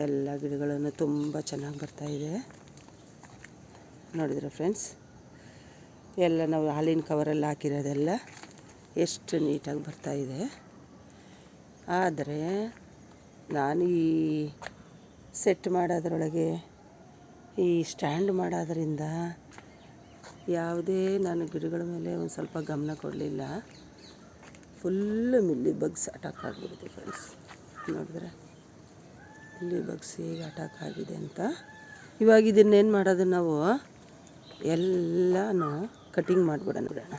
ಎಲ್ಲ ಗಿಡಗಳನ್ನು ತುಂಬ ಚೆನ್ನಾಗಿ ಬರ್ತಾಯಿದೆ. ನೋಡಿದ್ರೆ ಫ್ರೆಂಡ್ಸ್, ಎಲ್ಲ ನಾವು ಹಾಲಿನ ಕವರಲ್ಲಿ ಹಾಕಿರೋದೆಲ್ಲ ಎಷ್ಟು ನೀಟಾಗಿ ಬರ್ತಾಯಿದೆ. ಆದರೆ ನಾನು ಈ ಸೆಟ್ ಮಾಡೋದ್ರೊಳಗೆ, ಈ ಸ್ಟ್ಯಾಂಡ್ ಮಾಡೋದ್ರಿಂದ ಯಾವುದೇ ನಾನು ಗಿಡಗಳ ಮೇಲೆ ಒಂದು ಸ್ವಲ್ಪ ಗಮನ ಕೊಡಲಿಲ್ಲ. ಫುಲ್ಲು ಮಿಲ್ಲಿ ಬಗ್ಸ್ ಅಟ್ಯಾಕ್ ಆಗಿಬಿಡುತ್ತೆ ಫ್ರೆಂಡ್ಸ್. ನೋಡಿದ್ರೆ ಮಿಲ್ಲಿ ಬಗ್ಸ್ ಹೇಗೆ ಅಟ್ಯಾಕ್ ಆಗಿದೆ ಅಂತ. ಇವಾಗ ಇದನ್ನೇನು ಮಾಡೋದು, ನಾವು ಎಲ್ಲನೂ ಕಟಿಂಗ್ ಮಾಡಿಬಿಡೋಣ.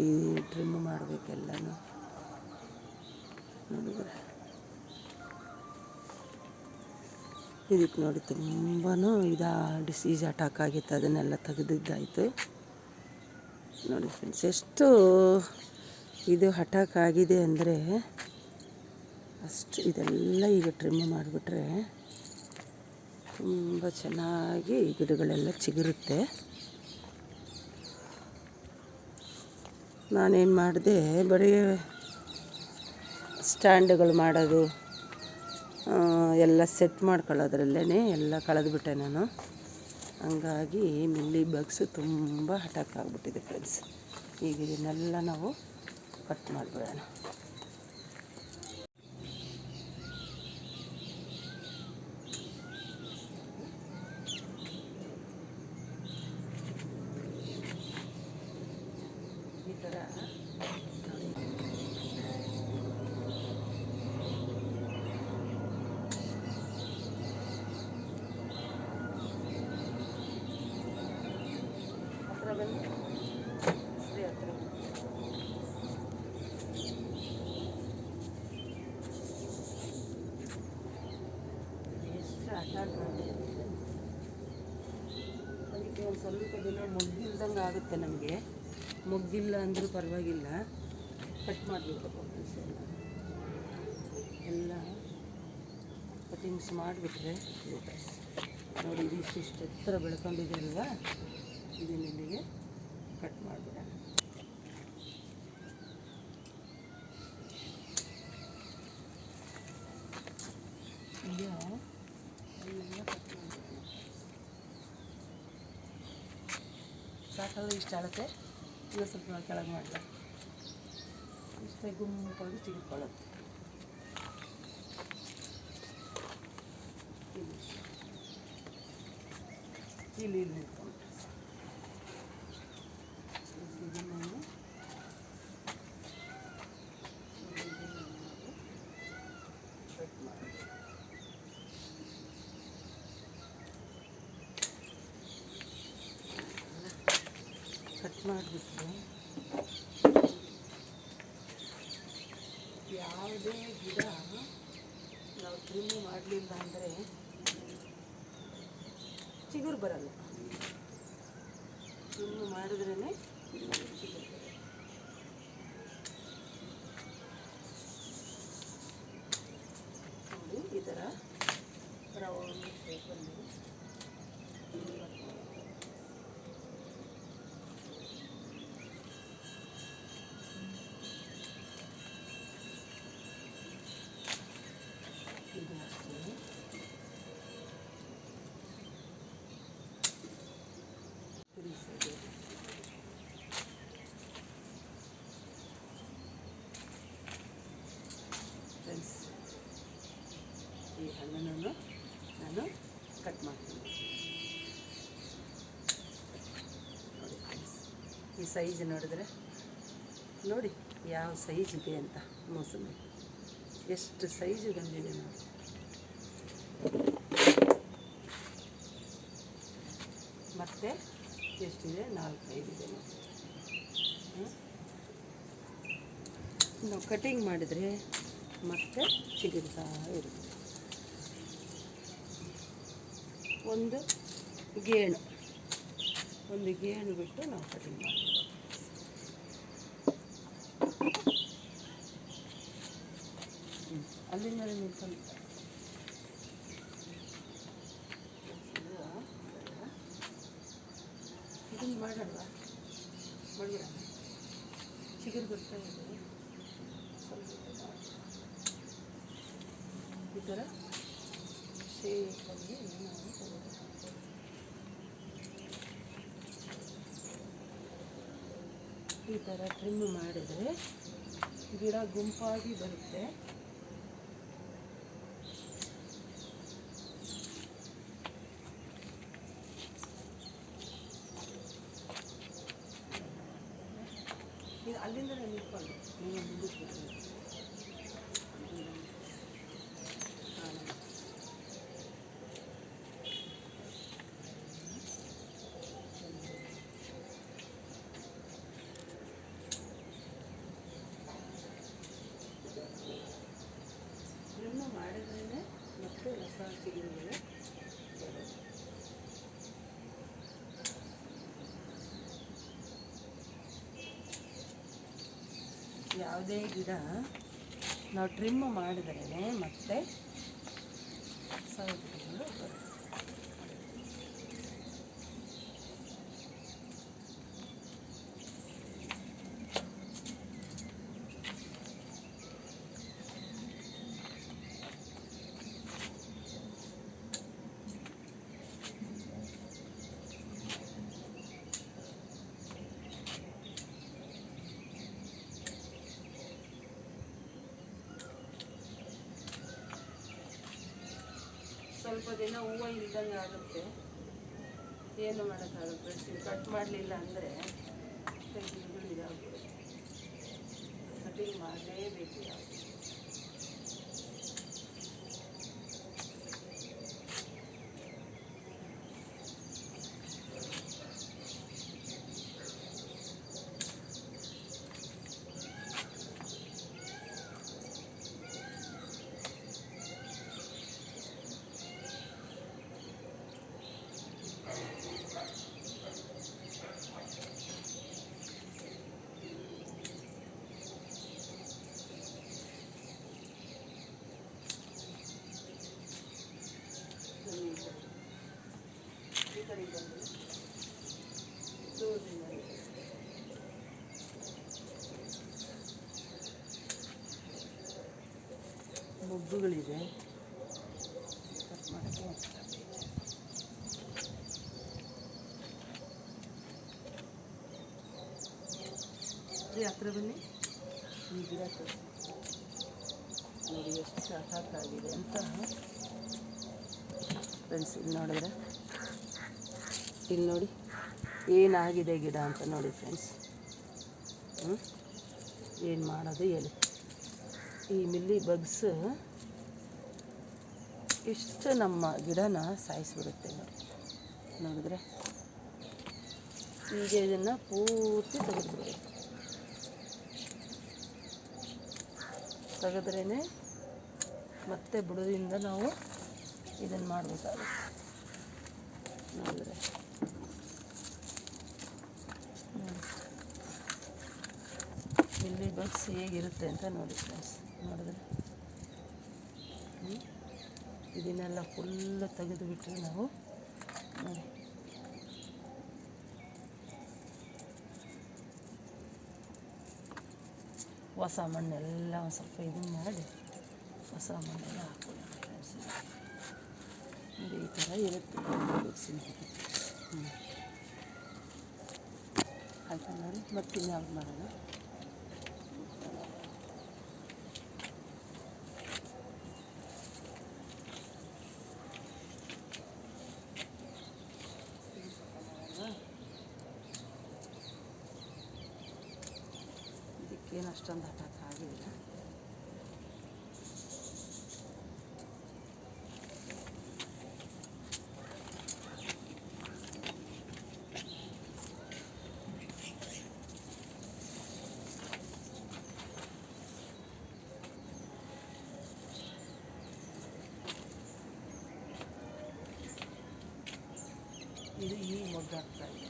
ಈ ಟ್ರಿಮ್ ಮಾಡಬೇಕೆಲ್ಲನೂ. ನೋಡಿದ್ರೆ ಇದಕ್ಕೆ ನೋಡಿ ತುಂಬಾ ಡಿಸೀಸ್ ಅಟ್ಯಾಕ್ ಆಗಿತ್ತು, ಅದನ್ನೆಲ್ಲ ತೆಗೆದಿದ್ದಾಯಿತು. ನೋಡಿ ಫ್ರೆಂಡ್ಸ್, ಎಷ್ಟು ಇದು ಅಟ್ಯಾಕ್ ಆಗಿದೆ ಅಂದರೆ ಅಷ್ಟು. ಇದೆಲ್ಲ ಈಗ ಟ್ರಿಮ್ ಮಾಡಿಬಿಟ್ರೆ ತುಂಬ ಚೆನ್ನಾಗಿ ಈ ಗಿಡಗಳೆಲ್ಲ ಚಿಗುರುತ್ತೆ. ನಾನೇನು ಮಾಡಿದೆ, ಬರೀ ಸ್ಟ್ಯಾಂಡ್ಗಳು ಮಾಡೋದು ಎಲ್ಲ ಸೆಟ್ ಮಾಡ್ಕೊಳ್ಳೋದ್ರಲ್ಲೇ ಎಲ್ಲ ಕಳೆದುಬಿಟ್ಟೆ ನಾನು. ಹಂಗಾಗಿ ಮಿಲ್ಲಿ ಬಗ್ಸು ತುಂಬ ಅಟ್ಯಾಕ್ ಆಗಿಬಿಟ್ಟಿದೆ ಫ್ರೆಂಡ್ಸ್. ಈಗ ಇದನ್ನೆಲ್ಲ ನಾವು ಕಟ್ ಮಾಡಿಬಿಡೋಣ. ಈ ಥರ ಅದಕ್ಕೆ ಒಂದು ಸ್ವಲ್ಪ ದಿನ ಮೊಗ್ಗಿಲ್ದಂಗೆ ಆಗುತ್ತೆ ನಮಗೆ. ಮೊಗ್ಗಿಲ್ಲ ಅಂದರೂ ಪರವಾಗಿಲ್ಲ, ಕಟ್ ಮಾಡಿಬಿಡ್ಬೇಕು ಎಲ್ಲ ಕಟಿಂಗ್ಸ್ ಮಾಡಿಬಿಟ್ರೆ. ನೋಡಿ, ಇದಿಷ್ಟು ಎತ್ತರ ಬೆಳ್ಕೊಂಡಿದೆ ಅಲ್ವಾ, ಇದನ್ನಿಲ್ಲಿಗೆ ಕಟ್ ಮಾಡಿಬಿಡೋಣ. ಈಗ ಎಲ್ಲ ಕಟ್ ಮಾಡಿಬಿಡೋಣ. ಸಾಕಲ್ಲ ಇಷ್ಟು ಅಳತೆ. ಈಗ ಸ್ವಲ್ಪ ನಾವು ಕೆಳಗೆ ಮಾಡಲ, ಇಷ್ಟೇ ಗುಂಪಾಗಿ ಚಿಗಿಕೊಳ್ಳುತ್ತೆ. ಇಲ್ಲಿ ನಿಂತ್ಕೊಂಡು ಇದನ್ನು ಕಟ್ ಮಾಡಿ ಮಾಡಿಬಿಟ್ಟು, ಯಾವುದೇ ಗಿಡ ನಾವು ಟ್ರಿಮ್ ಮಾಡಲಿಲ್ಲ ಅಂದರೆ ಚಿಗುರು ಬರಲ್ಲ. ಟ್ರಿಮ್ ಮಾಡಿದ್ರೇ ಚಿಗುರು ಬರೋದು. ನೋಡಿ, ಈ ಥರ ರೌಂಡ್ ಶೇಪಲ್ಲಿ ಇದು ಅಷ್ಟೇ. ಫ್ರೆಂಡ್ಸ್, ಈ ಹಣ್ಣನ್ನು ನಾನು ಕಟ್ ಮಾಡ್ತೀನಿ. ನೋಡಿ ಫ್ರೆಂಡ್ಸ್, ಈ ಸೈಜ್ ನೋಡಿದ್ರೆ ನೋಡಿ ಯಾವ ಸೈಜ್ ಇದೆ ಅಂತ. ಮೋಸಂಬಿ ಎಷ್ಟು ಸೈಜ್ ಬಂದಿದೆ ನೋಡಿ. ಮತ್ತು ಎಷ್ಟಿದೆ, 4-5 ಇದೆ ನೋಡಿ. ನಾವು ಕಟಿಂಗ್ ಮಾಡಿದರೆ ಮತ್ತೆ ಚಿಗುರ್ತಾ ಇರುತ್ತೆ. ಒಂದು ಗೇಣು ಬಿಟ್ಟು ನಾವು ಕಟಿಂಗ್ ಮಾಡ್ತೀವಿ. ಅಲ್ಲಿಂದ ನಿಂತ್ಕೊಂಡು ಇದನ್ನು ಮಾಡಲ್ವ, ಮಾಡಿಬಿಡ. ಚಿಗುರು ಬರ್ತಾ ಇದೆ ಸ್ವಲ್ಪ. ಥರ ಶೇಪಲ್ಲಿ ನಾವು ತಗೋಬೇಕು. ಈ ಥರ ಟ್ರಿಮ್ ಮಾಡಿದರೆ ಗಿಡ ಗುಂಪಾಗಿ ಬರುತ್ತೆ. ಇದು ಅಲ್ಲಿಂದಲೇ ನಿಂತ್ಕೊಂಡು ನೀವು ಮುಂದಕ್ಕೆ ಮಾಡಿದ್ರೇ ಮತ್ತೆ ಹೊಸ ಚಿಗುರುಗಳು ಬರೋದು. ಯಾವುದೇ ಗಿಡ ನಾವು ಟ್ರಿಮ್ ಮಾಡಿದ್ರೇ ಮತ್ತೆ ಹೊಸ ಗಿಡಗಳು ಬರುತ್ತೆ. ಸ್ವಲ್ಪ ದಿನ ಹೂವು ಇಲ್ದಂಗೆ ಆಗುತ್ತೆ, ಏನು ಮಾಡೋಕ್ಕಾಗುತ್ತೆ. ಕಟ್ ಮಾಡಲಿಲ್ಲ ಅಂದರೆ ತೆಗೆದುಗಳು ಇದಾಗ್ಬೋದು. ಕಟಿಂಗ್ ಮಾಡಲೇಬೇಕು. ಯಾವುದು ಮೊಗ್ಗುಗಳಿದೆ, ಕಟ್ ಮಾಡೋಕ್ಕೆ ಹತ್ರ ಬನ್ನಿ. ಈ ಗಿಡ ನೋಡಿ ಎಷ್ಟು ಸಾಕಾಗಿದೆ ಅಂತ ಫ್ರೆಂಡ್ಸ್. ಇಲ್ಲಿ ನೋಡಿದ್ರೆ ಇಲ್ಲಿ ನೋಡಿ ಏನಾಗಿದೆ ಗಿಡ ಅಂತ ನೋಡಿ ಫ್ರೆಂಡ್ಸ್. ಏನು ಮಾಡೋದು ಹೇಳಿ. ಈ ಮಿಲ್ಲಿ ಬಗ್ಸ್ ಇಷ್ಟು ನಮ್ಮ ಗಿಡನ ಸಾಯಿಸ್ಬಿಡುತ್ತೆ ನೋಡಿ. ನೋಡಿದ್ರೆ ಈಗ ಇದನ್ನು ಪೂರ್ತಿ ತೆಗೆದುಬಿಡಬೇಕು. ತೆಗೆದ್ರೇ ಮತ್ತೆ ಬುಡದಿಂದ ನಾವು ಇದನ್ನು ಮಾಡಬೇಕಾಗುತ್ತೆ. ನೋಡಿದ್ರೆ ಮಿಲ್ಲಿ ಬಗ್ಸ್ ಹೇಗಿರುತ್ತೆ ಅಂತ ನೋಡಿ ಫ್ರೆಂಡ್ಸ್. ನೋಡಿದ್ರೆ ಇದನ್ನೆಲ್ಲ ಫುಲ್ಲು ತೆಗೆದುಬಿಟ್ರೆ ನಾವು ನೋಡಿ ಹೊಸ ಮಣ್ಣೆಲ್ಲ ಒಂದು ಸ್ವಲ್ಪ ಇದನ್ನು ಮಾಡಿ ಹೊಸ ಮಣ್ಣೆಲ್ಲ ಹಾಕ್ಕೊಳ್ಳೋಣ ಫ್ರೆಂಡ್ಸ್. ನೋಡಿ ಈ ಥರ ಇರುತ್ತೆ ಬಗ್ಸಿನ. ಆಯ್ತಾ ನೋಡಿ. ಮತ್ತೆ ಇನ್ಯಾವ್ದು ಮಾಡೋಣ. ಇದಕ್ಕೇನು ಅಷ್ಟೊಂದು ಹಠಾತ್ ಆಗಿಲ್ಲ. ಇದು ಈ ಮೊಗ್ಗು ಆಗ್ತಾ ಇದೆ.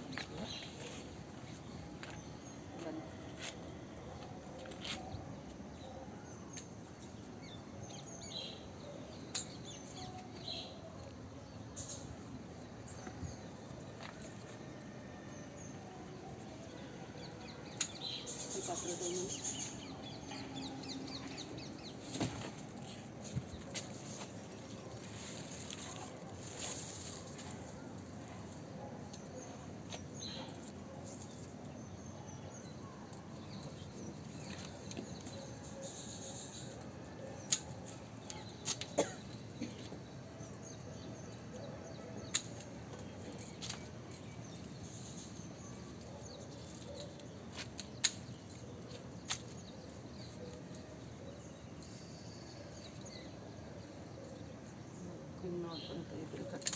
ನೋಡ್ಕೊಂತ ಇದ್ರೆ ಕಟ್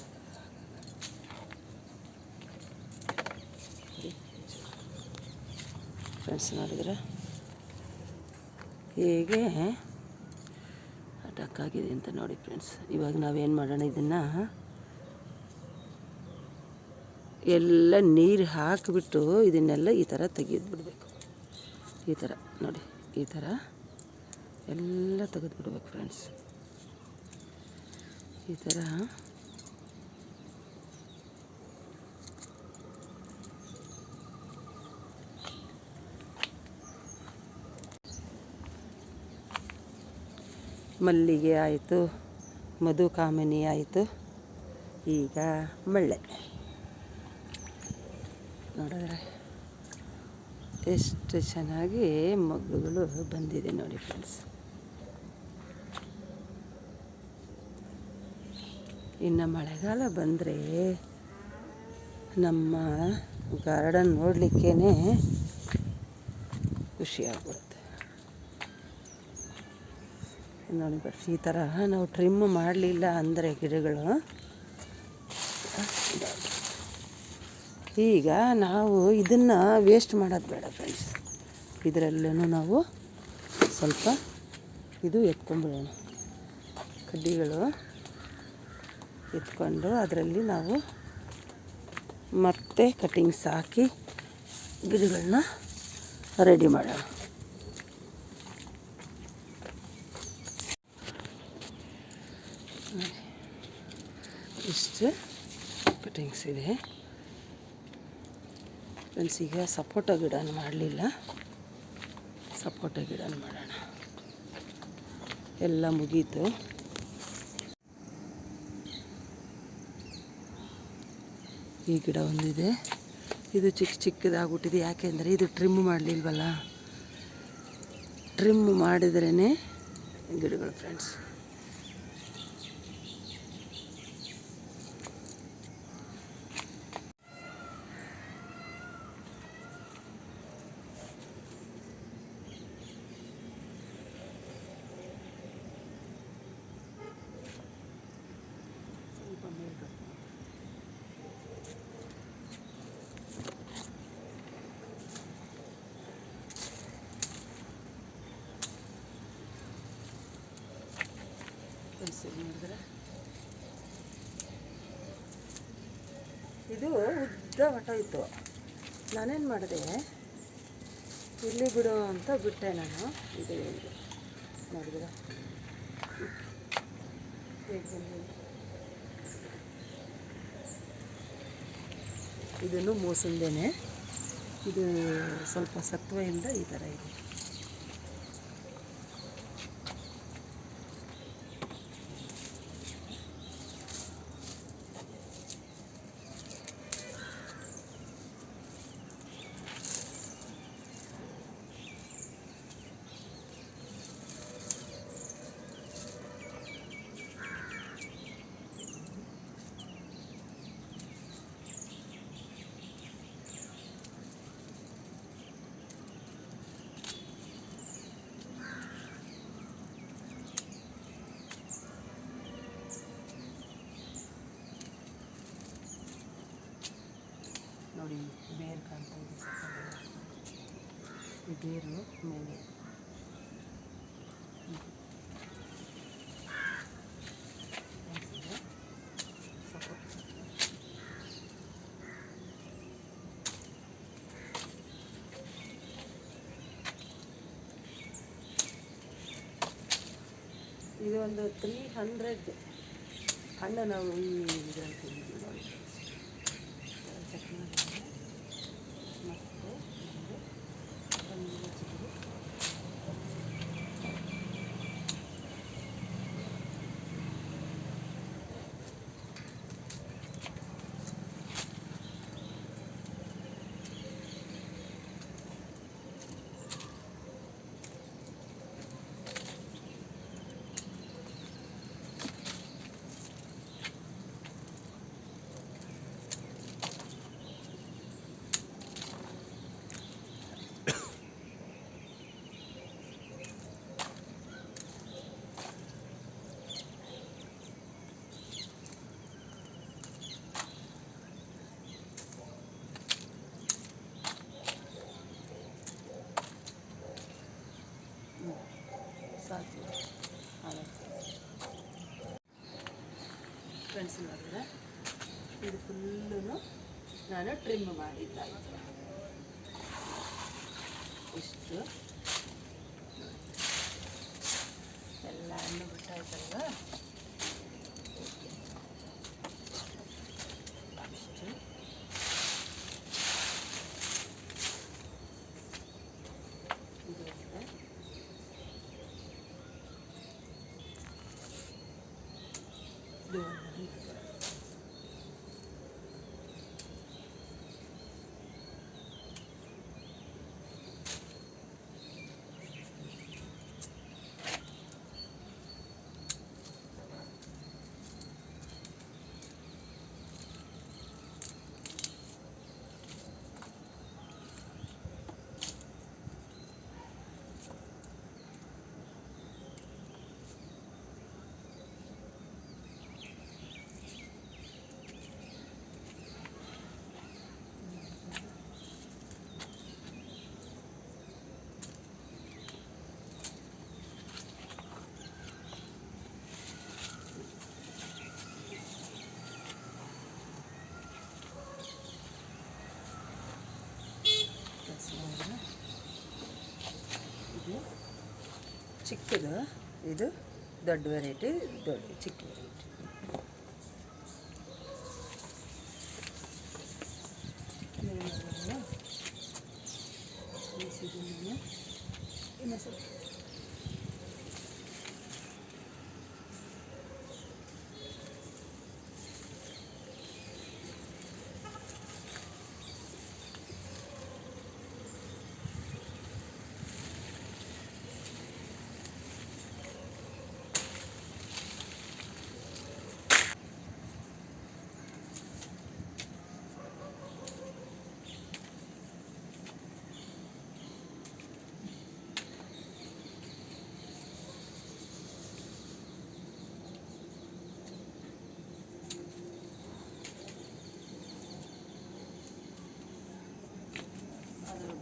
ಫ್ರೆಂಡ್ಸ್. ನೋಡಿದ್ರೆ ಹೇಗೆ ಅಟ್ಯಾಕ್ ಆಗಿದೆ ಅಂತ ನೋಡಿ ಫ್ರೆಂಡ್ಸ್. ಇವಾಗ ನಾವೇನು ಮಾಡೋಣ, ಇದನ್ನು ಎಲ್ಲ ನೀರು ಹಾಕಿಬಿಟ್ಟು ಇದನ್ನೆಲ್ಲ ಈ ಥರ ತೆಗೆದುಬಿಡ್ಬೇಕು. ಈ ಥರ ನೋಡಿ, ಈ ಥರ ಎಲ್ಲ ತೆಗೆದುಬಿಡ್ಬೇಕು ಫ್ರೆಂಡ್ಸ್. ಈ ಥರ ಮಲ್ಲಿಗೆ ಆಯಿತು, ಮಧುಕಾಮಿನಿ ಆಯಿತು, ಈಗ ಮಳ್ಳೆ. ನೋಡಿದ್ರೆ ಎಷ್ಟು ಚೆನ್ನಾಗಿ ಮಗ್ಳುಗಳು ಬಂದಿದೆ ನೋಡಿ ಫ್ರೆಂಡ್ಸ್. ಇನ್ನು ಮಳೆಗಾಲ ಬಂದರೆ ನಮ್ಮ ಗಾರ್ಡನ್ ನೋಡಲಿಕ್ಕೇ ಖುಷಿಯಾಗ್ಬಿಡುತ್ತೆ ನೋಡಿ ಫ್ರೆಂಡ್ಸ್. ಈ ಥರ ನಾವು ಟ್ರಿಮ್ ಮಾಡಲಿಲ್ಲ ಅಂದರೆ ಗಿಡಗಳು, ಈಗ ನಾವು ಇದನ್ನು ವೇಸ್ಟ್ ಮಾಡೋದು ಬೇಡ ಫ್ರೆಂಡ್ಸ್. ಇದರಲ್ಲೂ ನಾವು ಸ್ವಲ್ಪ ಇದು ಎತ್ಕೊಂಡ್ಬಿಡೋಣ, ಕಡ್ಡಿಗಳು ಎತ್ಕೊಂಡು ಅದರಲ್ಲಿ ನಾವು ಮತ್ತೆ ಕಟ್ಟಿಂಗ್ಸ್ ಹಾಕಿ ಗಿಡಗಳನ್ನ ರೆಡಿ ಮಾಡೋಣ. ಇಷ್ಟು ಕಟ್ಟಿಂಗ್ಸ್ ಇದೆ ಫ್ರೆಂಡ್ಸ್. ಈಗ ಸಪೋಟ ಗಿಡನ ಮಾಡಲಿಲ್ಲ, ಸಪೋಟ ಗಿಡನ ಮಾಡೋಣ. ಎಲ್ಲ ಮುಗೀತು. ಈ ಗಿಡ ಒಂದಿದೆ, ಇದು ಚಿಕ್ಕದಾಗ್ಬಿಟ್ಟಿದೆ. ಯಾಕೆಂದರೆ ಇದು ಟ್ರಿಮ್ ಮಾಡಲಿಲ್ವಲ್ಲ, ಟ್ರಿಮ್ ಮಾಡಿದ್ರೇ ಗಿಡಗಳು ಫ್ರೆಂಡ್ಸ್. ನೋಡಿದ್ರೆ ಇದು ಉದ್ದ ಹೊಟ್ಟೋಯ್ತು. ನಾನೇನು ಮಾಡಿದೆ, ಇಲ್ಲಿ ಬಿಡು ಅಂತ ಬಿಟ್ಟೆ ನಾನು. ಇದು ನೋಡಿದ್ರೆ ಇದನ್ನು ಮೋಸಂದೇನೆ. ಇದು ಸ್ವಲ್ಪ ಸತ್ವದಿಂದ ಈ ಥರ ಇದೆ. ನೋಡಿ ಬೇರು ಕಾಣ್ತಾ ಇದೆ, ಈ ಬೇರು ಮೇಲೆ ಇದು ಒಂದು 300 ಹಣ್ಣು ನಾವು ಈ ಇದರಲ್ಲಿ ತಿಂದಿದ್ದೀವಿ ನೋಡಿ. ಫ್ರೆಂಡ್ಸ್ ನೋಡಿದ್ರೆ ಇದು ಫುಲ್ಲೂ ನಾನು ಟ್ರಿಮ್ ಮಾಡಿದ್ದಾಯಿತು. ಇಷ್ಟು ಎಲ್ಲ ಹಣ್ಣು ಬಿಟ್ಟಾಯ್ತಲ್ವ, ಇಷ್ಟು ಇದು ಇದು ಚಿಕ್ಕದು, ಇದು ದೊಡ್ಡ ವೆರೈಟಿ, ಚಿಕ್ಕ ವೆರೈಟಿ.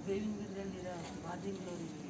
ಬೇವಿನ ಗಿಡದಲ್ಲಿರೋ ಮಾದಿಂಗ್ಳೂರಿಗೆ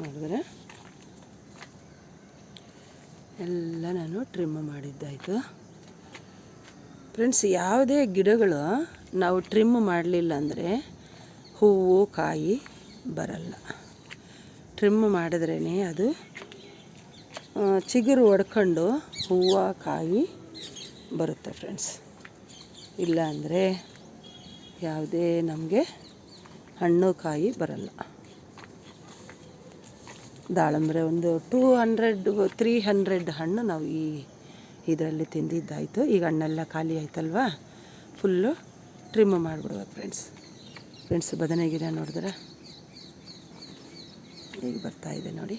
ಮಾಡಿದ್ರೆ ಎಲ್ಲ ನಾನು ಟ್ರಿಮ್ ಮಾಡಿದ್ದಾಯಿತು. ಫ್ರೆಂಡ್ಸ್, ಯಾವುದೇ ಗಿಡಗಳು ನಾವು ಟ್ರಿಮ್ ಮಾಡಲಿಲ್ಲ ಅಂದರೆ ಹೂವು ಕಾಯಿ ಬರಲ್ಲ. ಟ್ರಿಮ್ ಮಾಡಿದ್ರೇ ಅದು ಚಿಗುರು ಒಡ್ಕೊಂಡು ಹೂವು ಕಾಯಿ ಬರುತ್ತೆ ಫ್ರೆಂಡ್ಸ್. ಇಲ್ಲ ಅಂದರೆ ಯಾವುದೇ ನಮಗೆ ಹಣ್ಣು ಕಾಯಿ ಬರಲ್ಲ. ದಾಳಂಬ್ರೆ ಒಂದು 200-300 ಹಣ್ಣು ನಾವು ಇದರಲ್ಲಿ ತಿಂದಿದ್ದಾಯಿತು. ಈಗ ಹಣ್ಣೆಲ್ಲ ಖಾಲಿ ಆಯ್ತಲ್ವ, ಫುಲ್ಲು ಟ್ರಿಮ್ ಮಾಡಿಬಿಡುವ ಫ್ರೆಂಡ್ಸ್. ಬದನೆ ಗಿಡ ನೋಡಿದ್ರೆ ಈಗ ಬರ್ತಾಯಿದೆ ನೋಡಿ.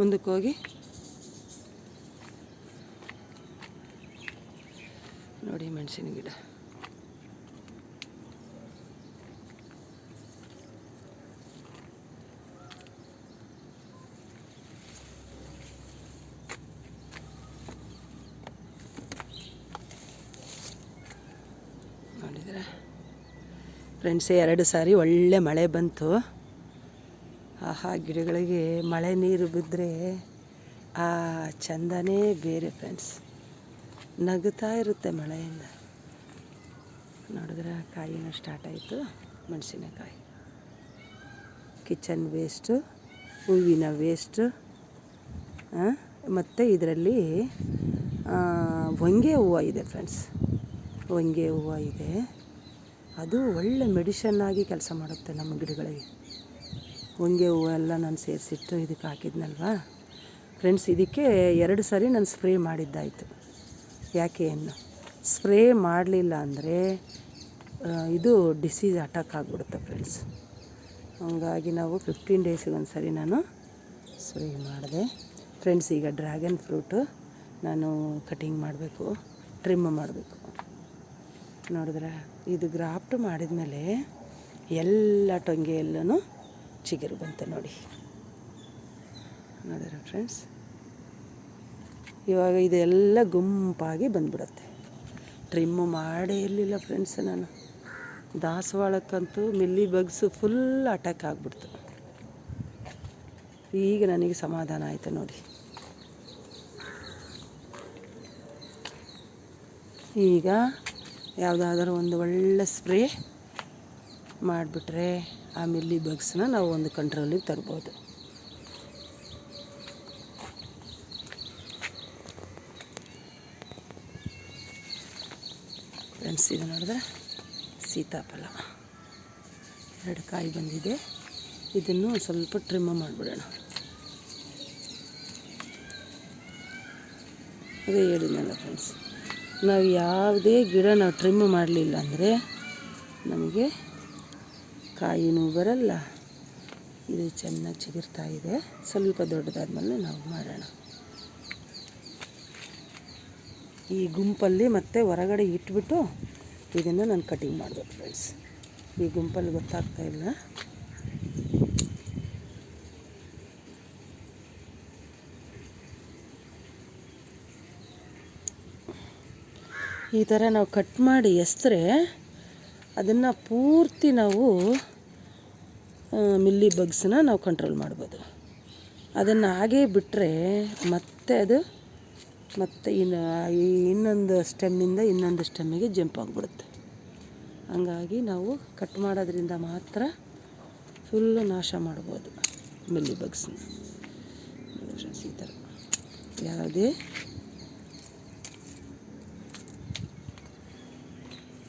ಮುಂದಕ್ಕೆ ಹೋಗಿ ನೋಡಿ, ಮೆಣಸಿನ ಗಿಡ ನೋಡಿದರೆ ಫ್ರೆಂಡ್ಸ್, 2 ಸಾರಿ ಒಳ್ಳೆ ಮಳೆ ಬಂತು. ಆಹಾ, ಗಿಡಗಳಿಗೆ ಮಳೆ ನೀರು ಬಿದ್ದರೆ ಆ ಚಂದನೇ ಬೇರೆ ಫ್ರೆಂಡ್ಸ್. ನಗುತ್ತಾ ಇರುತ್ತೆ ಮಳೆಯಿಂದ. ನೋಡಿದ್ರೆ ಕಾಯಿನೂ ಸ್ಟಾರ್ಟ್ ಆಯಿತು. ಮೆಣಸಿನಕಾಯಿ, ಕಿಚನ್ ವೇಸ್ಟು, ಹೂವಿನ ವೇಸ್ಟು, ಮತ್ತು ಇದರಲ್ಲಿ ಹೊಂಗೆ ಹೂವು ಇದೆ ಫ್ರೆಂಡ್ಸ್. ಹೊಂಗೆ ಹೂವು ಇದೆ, ಅದು ಒಳ್ಳೆ ಮೆಡಿಷನ್ನಾಗಿ ಕೆಲಸ ಮಾಡುತ್ತೆ ನಮ್ಮ ಗಿಡಗಳಿಗೆ. ಹೊಂಗೆ ಹೂವು ಎಲ್ಲ ನಾನು ಸೇರಿಸಿಟ್ಟು ಇದಕ್ಕೆ ಹಾಕಿದ್ನಲ್ವ, ಫ್ರೆಂಡ್ಸ್, ಇದಕ್ಕೆ 2 ಸಾರಿ ನಾನು ಸ್ಪ್ರೇ ಮಾಡಿದ್ದಾಯಿತು. ಯಾಕೆ ಏನು ಸ್ಪ್ರೇ ಮಾಡಲಿಲ್ಲ ಅಂದರೆ ಇದು ಡಿಸೀಸ್ ಅಟ್ಯಾಕ್ ಆಗಿಬಿಡುತ್ತೆ ಫ್ರೆಂಡ್ಸ್. ಹಾಗಾಗಿ ನಾವು 15 ಡೇಸಿಗೆ ಒಂದು ಸರಿ ನಾನು ಸ್ಪ್ರೇ ಮಾಡಿದೆ ಫ್ರೆಂಡ್ಸ್. ಈಗ ಡ್ರ್ಯಾಗನ್ ಫ್ರೂಟು ನಾನು ಕಟಿಂಗ್ ಮಾಡಬೇಕು, ಟ್ರಿಮ್ ಮಾಡಬೇಕು. ನೋಡಿದ್ರೆ ಇದು ಗ್ರಾಫ್ಟ್ ಮಾಡಿದ ಮೇಲೆ ಎಲ್ಲ ಟೊಂಗೆ ಎಲ್ಲನೂ ಚಿಗುರು ಬಂತು ನೋಡಿದ್ರೆ ಫ್ರೆಂಡ್ಸ್. ಇವಾಗ ಇದೆಲ್ಲ ಗುಂಪಾಗಿ ಬಂದ್ಬಿಡುತ್ತೆ. ಟ್ರಿಮ್ಮು ಮಾಡೇ ಇರಲಿಲ್ಲ ಫ್ರೆಂಡ್ಸ್ ನಾನು. ದಾಸವಾಳಕ್ಕಂತೂ ಮಿಲ್ಲಿ ಬಗ್ಸು ಫುಲ್ ಅಟ್ಯಾಕ್ ಆಗಿಬಿಡ್ತು. ಈಗ ನನಗೆ ಸಮಾಧಾನ ಆಯಿತು ನೋಡಿ. ಈಗ ಯಾವುದಾದ್ರೂ ಒಂದು ಒಳ್ಳೆ ಸ್ಪ್ರೇ ಮಾಡಿಬಿಟ್ರೆ ಆ ಮಿಲ್ಲಿ ಬಗ್ಸ್ನ ನಾವು ಒಂದು ಕಂಟ್ರೋಲಿಗೆ ತರ್ಬೋದು. ಫ್ರೆಂಡ್ಸ್, ಇದು ನೋಡಿದ್ರೆ ಸೀತಾಫಲ 2 ಕಾಯಿ ಬಂದಿದೆ. ಇದನ್ನು ಸ್ವಲ್ಪ ಟ್ರಿಮ್ ಮಾಡಿಬಿಡೋಣ. ಅದೇ ಹೇಳಿದ್ನಲ್ಲ ಫ್ರೆಂಡ್ಸ್, ನಾವು ಯಾವುದೇ ಗಿಡ ನಾವು ಟ್ರಿಮ್ ಮಾಡಲಿಲ್ಲ ಅಂದರೆ ನಮಗೆ ಕಾಯಿನೂ ಬರಲ್ಲ. ಇದು ಚೆನ್ನಾಗಿ ಚಿಗುರ್ತಾ ಇದೆ. ಸ್ವಲ್ಪ ದೊಡ್ಡದಾದ್ಮೇಲೆ ನಾವು ಮಾಡೋಣ. ಈ ಗುಂಪಲ್ಲಿ ಮತ್ತೆ ಹೊರಗಡೆ ಇಟ್ಬಿಟ್ಟು ಇದನ್ನು ನಾನು ಕಟಿಂಗ್ ಮಾಡಬೇಕು ಫ್ರೆಂಡ್ಸ್. ಈ ಗುಂಪಲ್ಲಿ ಗೊತ್ತಾಗ್ತಾ ಇಲ್ಲ. ಈ ಥರ ನಾವು ಕಟ್ ಮಾಡಿ ಎಸ್ತರೆ ಅದನ್ನು ಪೂರ್ತಿ ನಾವು ಮಿಲ್ಲಿ ಬಗ್ಸ್ನ ನಾವು ಕಂಟ್ರೋಲ್ ಮಾಡ್ಬೋದು. ಅದನ್ನು ಹಾಗೇ ಬಿಟ್ಟರೆ ಮತ್ತೆ ಅದು ಮತ್ತು ಇನ್ನೊಂದು ಸ್ಟೆಮ್ಮಿಂದ ಇನ್ನೊಂದು ಸ್ಟೆಮ್ಮಿಗೆ ಜಂಪ್ ಆಗಿಬಿಡುತ್ತೆ. ಹಂಗಾಗಿ ನಾವು ಕಟ್ ಮಾಡೋದ್ರಿಂದ ಮಾತ್ರ ಫುಲ್ಲು ನಾಶ ಮಾಡ್ಬೋದು ಮಿಲ್ಲಿ ಬಗ್ಸ್ನ. ಈ ಥರ ಯಾವುದೇ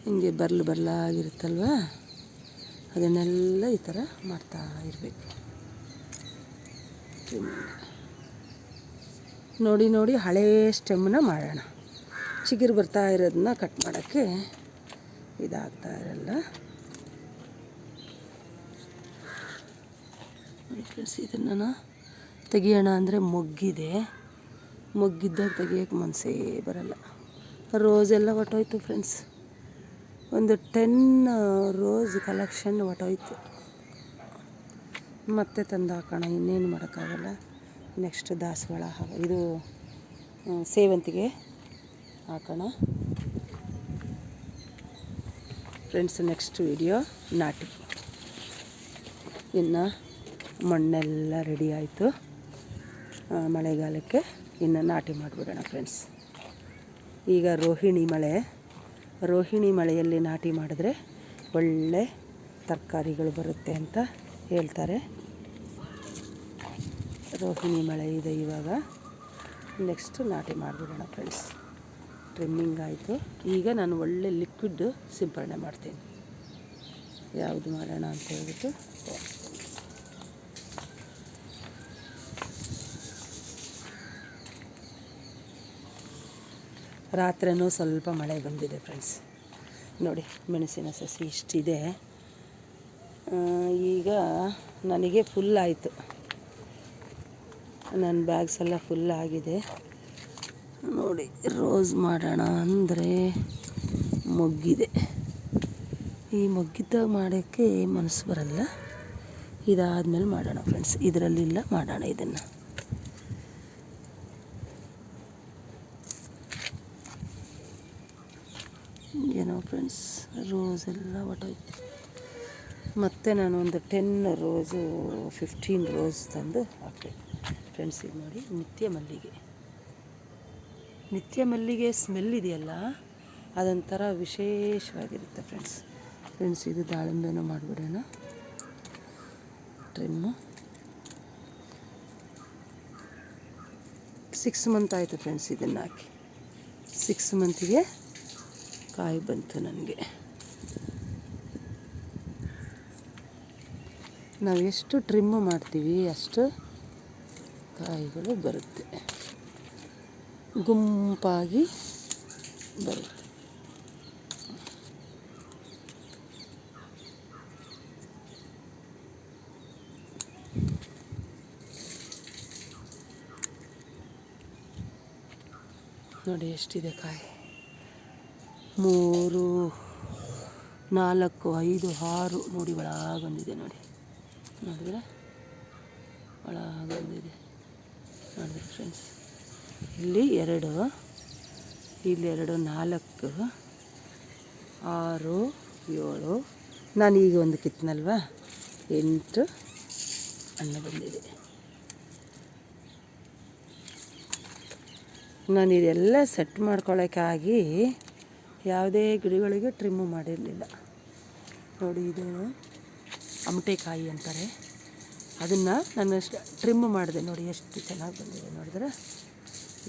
ಹಿಂಗೆ ಬರ್ಲಾಗಿರುತ್ತಲ್ವ, ಅದನ್ನೆಲ್ಲ ಈ ಥರ ಮಾಡ್ತಾ ಇರಬೇಕು. ನೋಡಿ ನೋಡಿ ಹಳೇ ಸ್ಟೆಮ್ಮನ್ನ ಮಾಡೋಣ. ಚಿಗುರು ಬರ್ತಾ ಇರೋದನ್ನ ಕಟ್ ಮಾಡೋಕ್ಕೆ ಇದಾಗ್ತಾ ಇರಲ್ಲ. ಫ್ರೆಂಡ್ಸ್, ಇದನ್ನು ತೆಗಿಯೋಣ ಅಂದರೆ ಮೊಗ್ಗಿದ್ದಾಗ ತೆಗಿಯೋಕ್ಕೆ ಮನಸ್ಸೇ ಬರಲ್ಲ. ರೋಸೆಲ್ಲ ಹೊಟ್ಟೋಯ್ತು ಫ್ರೆಂಡ್ಸ್. ಒಂದು 10 ರೋಸ್ ಕಲೆಕ್ಷನ್ ಹೊಟ್ಟೋಯ್ತು. ಮತ್ತೆ ತಂದು ಹಾಕೋಣ, ಇನ್ನೇನು ಮಾಡೋಕ್ಕಾಗಲ್ಲ. ನೆಕ್ಸ್ಟ್ ದಾಸವಾಳ ಇದು ಸೇವಂತಿಗೆ ಹಾಕೋಣ ಫ್ರೆಂಡ್ಸ್. ನೆಕ್ಸ್ಟ್ ವಿಡಿಯೋ ನಾಟಿ. ಇನ್ನು ಮಣ್ಣೆಲ್ಲ ರೆಡಿ ಆಯಿತು. ಮಳೆಗಾಲಕ್ಕೆ ಇನ್ನು ನಾಟಿ ಮಾಡಿಬಿಡೋಣ ಫ್ರೆಂಡ್ಸ್. ಈಗ ರೋಹಿಣಿ ಮಳೆಯಲ್ಲಿ ನಾಟಿ ಮಾಡಿದ್ರೆ ಒಳ್ಳೆ ತರಕಾರಿಗಳು ಬರುತ್ತೆ ಅಂತ ಹೇಳ್ತಾರೆ. ರೋಹಿಣಿ ಮಳೆ ಇದೆ ಇವಾಗ. ನೆಕ್ಸ್ಟ್ ನಾಟಿ ಮಾಡಿಬಿಡೋಣ ಫ್ರೆಂಡ್ಸ್. ಟ್ರಿಮ್ಮಿಂಗ್ ಆಯಿತು. ಈಗ ನಾನು ಒಳ್ಳೆ ಲಿಕ್ವಿಡ್ ಸಿಂಪರಣೆ ಮಾಡ್ತೀನಿ. ಯಾವುದು ಮಾಡೋಣ ಅಂತ ಹೇಳ್ಬಿಟ್ಟು ರಾತ್ರಿನೂ ಸ್ವಲ್ಪ ಮಳೆ ಬಂದಿದೆ ಫ್ರೆಂಡ್ಸ್. ನೋಡಿ, ಮೆಣಸಿನ ಸಸಿ ಇಷ್ಟಿದೆ. ಈಗ ನನಗೆ ಫುಲ್ ಆಯಿತು. ನನ್ನ ಬ್ಯಾಗ್ಸ್ ಎಲ್ಲ ಫುಲ್ ಆಗಿದೆ. ನೋಡಿ, ರೋಸ್ ಮಾಡೋಣ ಅಂದರೆ ಮೊಗ್ಗಿದೆ. ಈ ಮೊಗ್ಗಿದ್ದಾಗ ಮಾಡೋಕ್ಕೆ ಮನಸ್ಸು ಬರಲ್ಲ. ಇದಾದಮೇಲೆ ಮಾಡೋಣ ಫ್ರೆಂಡ್ಸ್. ಇದರಲ್ಲಿಲ್ಲ, ಮಾಡೋಣ ಇದನ್ನು. ಏನೋ ಫ್ರೆಂಡ್ಸ್, ರೋಸ್ ಎಲ್ಲ ಹೊಟ್ಟೋಯ್ತು. ಮತ್ತು ನಾನು ಒಂದು 10 ರೋಸು 15 ರೋಸ್ ತಂದು ಹಾಕಬೇಕು ಫ್ರೆಂಡ್ಸ್. ಇದು ನೋಡಿ, ನಿತ್ಯ ಮಲ್ಲಿಗೆ ಸ್ಮೆಲ್ ಇದೆಯಲ್ಲ, ಅದೊಂಥರ ವಿಶೇಷವಾಗಿರುತ್ತೆ ಫ್ರೆಂಡ್ಸ್. ಇದು ದಾಳಿಂಬೆನೂ ಮಾಡಿಬಿಡೋಣ ಟ್ರಿಮ್ಮು. 6 ಮಂತ್ ಆಯಿತು ಫ್ರೆಂಡ್ಸ್ ಇದನ್ನು ಹಾಕಿ. 6 ಮಂತಿಗೆ ಕಾಯಿ ಬಂತು ನನಗೆ. ನಾವು ಎಷ್ಟು ಟ್ರಿಮ್ಮು ಮಾಡ್ತೀವಿ ಅಷ್ಟು ಕಾಯಿಗಳು ಬರುತ್ತೆ, ಗುಂಪಾಗಿ ಬರುತ್ತೆ. ನೋಡಿ ಎಷ್ಟಿದೆ ಕಾಯಿ, 3, 4, 5, 6 ನೋಡಿ ಒಳಗೆ ಬಂದಿದೆ. ನೋಡಿದ್ರೆ ಒಳಗೆ ಬಂದಿದೆ ನೋಡಿದ್ರೆ ಫ್ರೆಂಡ್ಸ್. ಇಲ್ಲಿ 2, ಇಲ್ಲಿ 2, 4, 6, 7, ನಾನು ಈಗ ಒಂದು ಕಿತ್ತನಲ್ವ, 8 ಹಣ್ಣು ಬಂದಿದೆ. ನಾನು ಇದೆಲ್ಲ ಸೆಟ್ ಮಾಡ್ಕೊಳ್ಳೋಕ್ಕಾಗಿ ಯಾವುದೇ ಗಿಡಗಳಿಗೆ ಟ್ರಿಮ್ಮು ಮಾಡಿರಲಿಲ್ಲ. ನೋಡಿ ಇದು ಅಮಟೆಕಾಯಿ ಅಂತಾರೆ, ಅದನ್ನು ನಾನು ಟ್ರಿಮ್ ಮಾಡಿದೆ. ನೋಡಿ ಎಷ್ಟು ಚೆನ್ನಾಗಿ ಬಂದಿದೆ ನೋಡಿದ್ರೆ.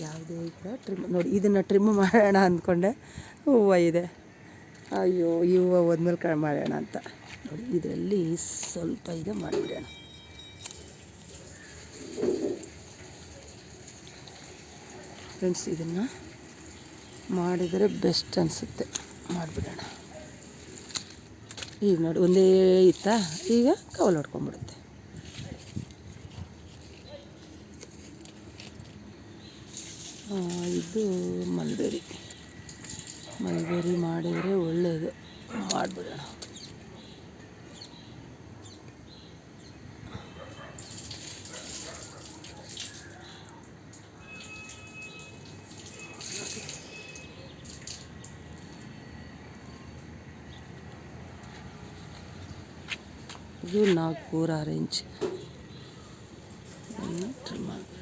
ಯಾವುದೇ ಗಿಡ ಟ್ರಿಮ್ ನೋಡಿ, ಇದನ್ನು ಟ್ರಿಮ್ ಮಾಡೋಣ ಅಂದ್ಕೊಂಡೆ, ಹೂವು ಇದೆ. ಅಯ್ಯೋ ಈ ಹೂವು ಹೋದ್ಮೇಲೆ ಮಾಡೋಣ ಅಂತ ನೋಡಿ, ಇದರಲ್ಲಿ ಸ್ವಲ್ಪ ಇದೆ, ಮಾಡಿಬಿಡೋಣ. ಫ್ರೆಂಡ್ಸ್ ಇದನ್ನು ಮಾಡಿದರೆ ಬೆಸ್ಟ್ ಅನಿಸುತ್ತೆ, ಮಾಡಿಬಿಡೋಣ. ಈಗ ನೋಡಿ ಒಂದೇ ಇತ್ತಾ, ಈಗ ಕವಲು ಹೊಡ್ಕೊಂಬಿಡುತ್ತೆ. ಇದು ಮಲ್ಬೇರಿ ಮಾಡಿದರೆ ಒಳ್ಳೆಯದು, ಮಾಡಿಬಿಡೋಣ. ಇದು ನಾಗ್ಪುರ ಆರೆಂಜ್, ಟ್ರಿಮ್ ಮಾಡಿಬಿಡೋಣ.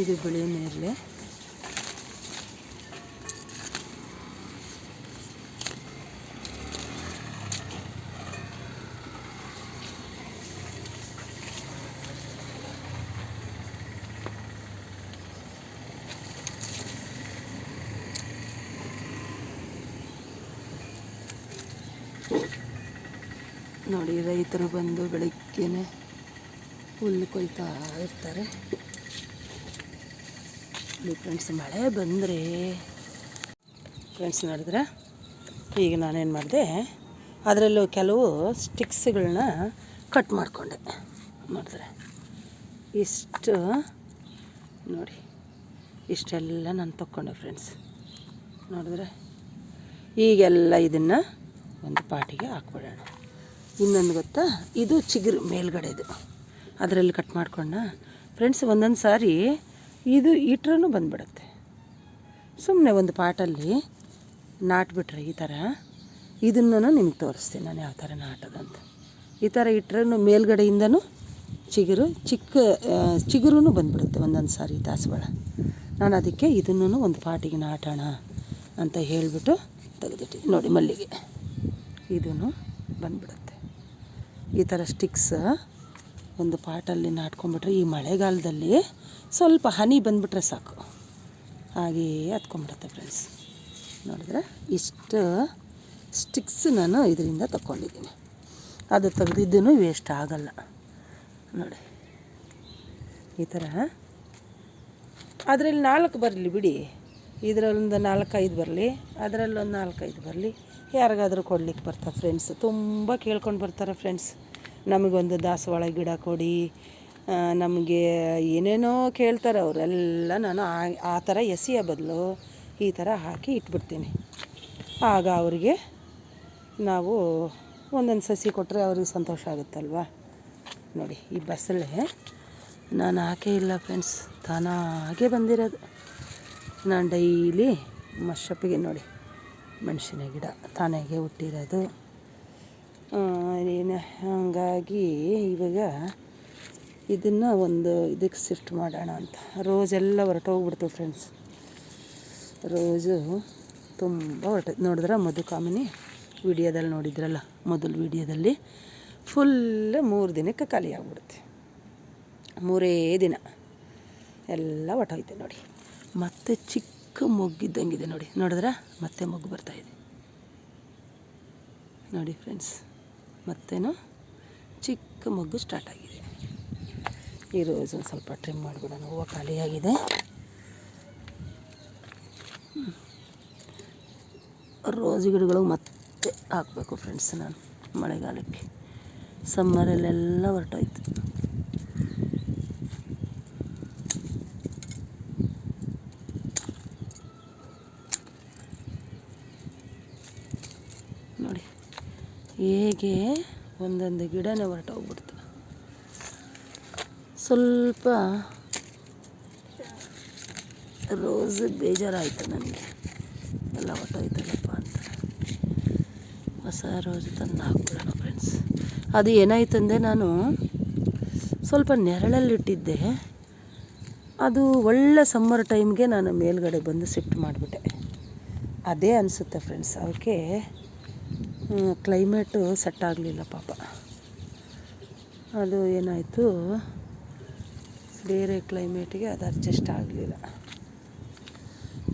ಇದು ಬಿಳಿ ನೇರಳೆ, ನೋಡಿ ರೈತರು ಬಂದು ಬೆಳಗ್ಗೆನೆ ಹುಲ್ಲು ಕೊಯ್ತಾ ಇರ್ತಾರೆ. ಫ್ರೆಂಡ್ಸ್ ಮಳೆ ಬಂದರೆ ಫ್ರೆಂಡ್ಸ್ ನೋಡಿದ್ರೆ, ಈಗ ನಾನೇನು ಮಾಡಿದೆ, ಅದರಲ್ಲೂ ಕೆಲವು ಸ್ಟಿಕ್ಸ್ಗಳನ್ನ ಕಟ್ ಮಾಡಿಕೊಂಡೆ. ನೋಡಿದ್ರೆ ಇಷ್ಟು ನೋಡಿ, ಇಷ್ಟೆಲ್ಲ ನಾನು ತಗೊಂಡೆ ಫ್ರೆಂಡ್ಸ್. ನೋಡಿದ್ರೆ ಈಗೆಲ್ಲ ಇದನ್ನು ಒಂದು ಪಾಟಿಗೆ ಹಾಕ್ಬಿಡೋಣ. ಇನ್ನೊಂದು ಗೊತ್ತಾ, ಇದು ಚಿಗುರು ಮೇಲ್ಗಡೆದು, ಅದರಲ್ಲಿ ಕಟ್ ಮಾಡ್ಕೊಂಡ ಫ್ರೆಂಡ್ಸ್. ಒಂದೊಂದು ಸಾರಿ ಇದು ಇಟ್ರೂ ಬಂದುಬಿಡುತ್ತೆ. ಸುಮ್ಮನೆ ಒಂದು ಪಾಟಲ್ಲಿ ನಾಟ್ಬಿಟ್ರೆ ಈ ಥರ, ಇದನ್ನು ನಿಮ್ಗೆ ತೋರಿಸ್ತೀನಿ ನಾನು ಯಾವ ಥರ ನಾಟೋದಂತ. ಈ ಥರ ಇಟ್ರೂ ಮೇಲ್ಗಡೆಯಿಂದನೂ ಚಿಗುರು ಬಂದುಬಿಡುತ್ತೆ ಒಂದೊಂದು ಸಾರಿ ದಾಸವಾಳ. ನಾನು ಅದಕ್ಕೆ ಇದನ್ನು ಒಂದು ಪಾಟಿಗೆ ನಾಟೋಣ ಅಂತ ಹೇಳಿಬಿಟ್ಟು ತೆಗೆದಿಟ್ಟಿದ್ದೀನಿ. ನೋಡಿ ಮಲ್ಲಿಗೆ ಇದೂ ಬಂದುಬಿಡುತ್ತೆ. ಈ ಥರ ಸ್ಟಿಕ್ಸ್ ಒಂದು ಪಾಟಲ್ಲಿ ನಾಟ್ಕೊಂಡ್ಬಿಟ್ರೆ, ಈ ಮಳೆಗಾಲದಲ್ಲಿ ಸ್ವಲ್ಪ ಹನಿ ಬಂದುಬಿಟ್ರೆ ಸಾಕು, ಹಾಗೆಯೇ ಹತ್ಕೊಂಡ್ಬಿಡುತ್ತೆ ಫ್ರೆಂಡ್ಸ್. ನೋಡಿದ್ರೆ ಇಷ್ಟು ಸ್ಟಿಕ್ಸ್ ನಾನು ಇದರಿಂದ ತಗೊಂಡಿದ್ದೀನಿ. ಅದು ತೆಗೆದಿದ್ದೂ ವೇಸ್ಟ್ ಆಗಲ್ಲ. ನೋಡಿ ಈ ಥರ ಅದರಲ್ಲಿ 4 ಬರಲಿ ಬಿಡಿ, ಇದರಲ್ಲೊಂದು 4-5 ಬರಲಿ, ಅದರಲ್ಲೊಂದು 4-5 ಬರಲಿ, ಯಾರಿಗಾದರೂ ಕೊಡ್ಲಿಕ್ಕೆ ಬರ್ತಾರೆ ಫ್ರೆಂಡ್ಸ್. ತುಂಬ ಕೇಳ್ಕೊಂಡು ಬರ್ತಾರೆ ಫ್ರೆಂಡ್ಸ್, ನಮಗೊಂದು ದಾಸವಾಳ ಗಿಡ ಕೊಡಿ, ನಮಗೆ ಏನೇನೋ ಕೇಳ್ತಾರೆ ಅವರೆಲ್ಲ. ನಾನು ಆ ಥರ ಎಸೆಯೋ ಬದಲು ಈ ಥರ ಹಾಕಿ ಇಟ್ಬಿಡ್ತೀನಿ. ಆಗ ಅವರಿಗೆ ನಾವು ಒಂದೊಂದು ಸಸಿ ಕೊಟ್ಟರೆ ಅವ್ರಿಗೆ ಸಂತೋಷ ಆಗುತ್ತಲ್ವ. ನೋಡಿ ಈ ಬಸಳೆ ನಾನು ಹಾಕೇ ಇಲ್ಲ ಫ್ರೆಂಡ್ಸ್, ತಾನಾಗೆ ಬಂದಿರೋದು. ನಾನು ಡೈಲಿ ಮಶಪ್ಪಿಗೆ ನೋಡಿ ಮೆಣಸಿನ ಗಿಡ ತಾನಾಗೆ ಹುಟ್ಟಿರೋದು. ಏನು ಹಾಗಾಗಿ ಇವಾಗ ಇದನ್ನು ಒಂದು ಇದಕ್ಕೆ ಶಿಫ್ಟ್ ಮಾಡೋಣ ಅಂತ. ರೋಜೆಲ್ಲ ಹೊರಟೋಗ್ಬಿಡ್ತು ಫ್ರೆಂಡ್ಸ್. ರೋಜು ತುಂಬ ಹೊರಟೈತೆ. ನೋಡಿದ್ರೆ ಮಧುಕಾಮಿನಿ ವಿಡಿಯೋದಲ್ಲಿ ನೋಡಿದ್ರಲ್ಲ, ಮೊದಲು ವಿಡಿಯೋದಲ್ಲಿ ಫುಲ್ 3 ದಿನಕ್ಕೆ ಖಾಲಿ ಆಗ್ಬಿಡುತ್ತೆ. 3 ದಿನ ಎಲ್ಲ ಹೊಟ್ಟೋಯ್ತು ನೋಡಿ. ಮತ್ತೆ ಚಿಕ್ಕ ಮೊಗ್ಗಿದ್ದಂಗಿದೆ ನೋಡಿ, ನೋಡಿದ್ರೆ ಮತ್ತೆ ಮೊಗ್ಗು ಬರ್ತಾಯಿದೆ ನೋಡಿ ಫ್ರೆಂಡ್ಸ್. ಮತ್ತೇನು ಚಿಕ್ಕ ಮೊಗ್ಗು ಸ್ಟಾರ್ಟ್ ಆಗಿದೆ. ಈ ರೋಸ್ ಒಂದು ಸ್ವಲ್ಪ ಟ್ರಿಮ್ ಮಾಡಿಬಿಡೋಣ, ಹೂವು ಖಾಲಿಯಾಗಿದೆ. ರೋಸ್ ಗಿಡಗಳು ಮತ್ತೆ ಹಾಕಬೇಕು ಫ್ರೆಂಡ್ಸ್ ನಾನು ಮಳೆಗಾಲಕ್ಕೆ. ಸಮ್ಮರಲ್ಲೆಲ್ಲ ಹೊರಟೋಯ್ತು. ನೋಡಿ ಹೇಗೆ ಒಂದೊಂದು ಗಿಡನೇ ಹೊರಟೋಗ್ಬಿಡ್ತು. ಸ್ವಲ್ಪ ರೋಸ್ ಬೇಜಾರಾಯಿತು ನನಗೆ, ಎಲ್ಲ ಹೊರಟೋಯ್ತಲ್ಲಪ್ಪ ಅಂತ. ಹೊಸ ರೋಸ್ ತಂದು ಹಾಕ್ಬಿಡೋಣ ಫ್ರೆಂಡ್ಸ್. ಅದು ಏನಾಯ್ತಂದರೆ ನಾನು ಸ್ವಲ್ಪ ನೆರಳಲ್ಲಿಟ್ಟಿದ್ದೆ, ಅದು ಒಳ್ಳೆ ಸಮ್ಮರ್ ಟೈಮ್ಗೆ ನಾನು ಮೇಲ್ಗಡೆ ಬಂದು ಶಿಫ್ಟ್ ಮಾಡಿಬಿಟ್ಟೆ. ಅದೇ ಅನಿಸುತ್ತೆ ಫ್ರೆಂಡ್ಸ್, ಅವಕ್ಕೆ ಕ್ಲೈಮೇಟು ಸೆಟ್ ಆಗಲಿಲ್ಲ ಪಾಪ. ಅದು ಏನಾಯಿತು, ಬೇರೆ ಕ್ಲೈಮೇಟಿಗೆ ಅದು ಅಡ್ಜಸ್ಟ್ ಆಗಲಿಲ್ಲ.